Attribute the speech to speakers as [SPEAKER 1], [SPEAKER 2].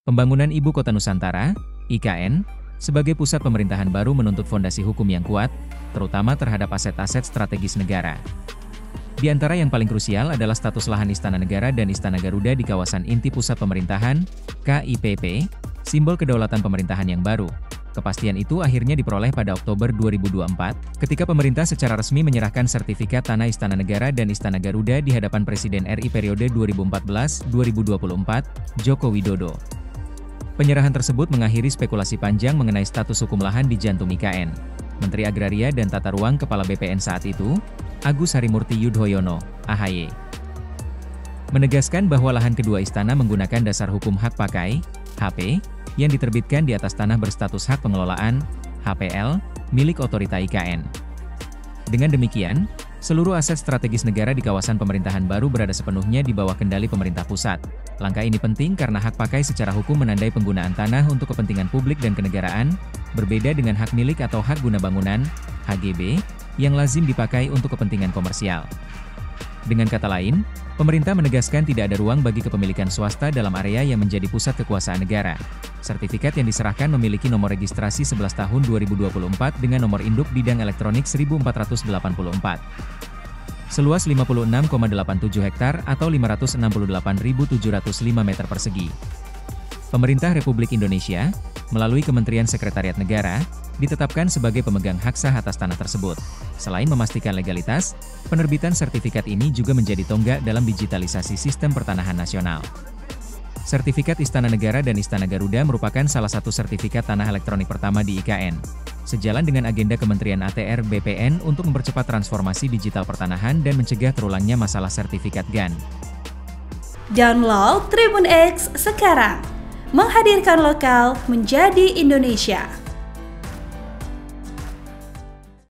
[SPEAKER 1] Pembangunan Ibu Kota Nusantara, IKN, sebagai pusat pemerintahan baru menuntut fondasi hukum yang kuat, terutama terhadap aset-aset strategis negara. Di antara yang paling krusial adalah status lahan Istana Negara dan Istana Garuda di kawasan inti pusat pemerintahan, KIPP, simbol kedaulatan pemerintahan yang baru. Kepastian itu akhirnya diperoleh pada Oktober 2024, ketika pemerintah secara resmi menyerahkan sertifikat tanah Istana Negara dan Istana Garuda di hadapan Presiden RI periode 2014-2024, Joko Widodo. Penyerahan tersebut mengakhiri spekulasi panjang mengenai status hukum lahan di jantung IKN. Menteri Agraria dan Tata Ruang Kepala BPN saat itu, Agus Harimurti Yudhoyono, AHY, menegaskan bahwa lahan kedua istana menggunakan dasar hukum hak pakai, HP, yang diterbitkan di atas tanah berstatus hak pengelolaan, HPL, milik otorita IKN. Dengan demikian, seluruh aset strategis negara di kawasan pemerintahan baru berada sepenuhnya di bawah kendali pemerintah pusat. Langkah ini penting karena hak pakai secara hukum menandai penggunaan tanah untuk kepentingan publik dan kenegaraan, berbeda dengan hak milik atau hak guna bangunan, HGB, yang lazim dipakai untuk kepentingan komersial. Dengan kata lain, pemerintah menegaskan tidak ada ruang bagi kepemilikan swasta dalam area yang menjadi pusat kekuasaan negara. Sertifikat yang diserahkan memiliki nomor registrasi 11 tahun 2024 dengan nomor induk bidang elektronik 1484. Seluas 56,87 hektar atau 568.705 meter persegi. Pemerintah Republik Indonesia, melalui Kementerian Sekretariat Negara, ditetapkan sebagai pemegang hak sah atas tanah tersebut. Selain memastikan legalitas, penerbitan sertifikat ini juga menjadi tonggak dalam digitalisasi sistem pertanahan nasional. Sertifikat Istana Negara dan Istana Garuda merupakan salah satu sertifikat tanah elektronik pertama di IKN. Sejalan dengan agenda Kementerian ATR BPN untuk mempercepat transformasi digital pertanahan dan mencegah terulangnya masalah sertifikat GAN.
[SPEAKER 2] Download Tribun X sekarang, menghadirkan lokal menjadi Indonesia.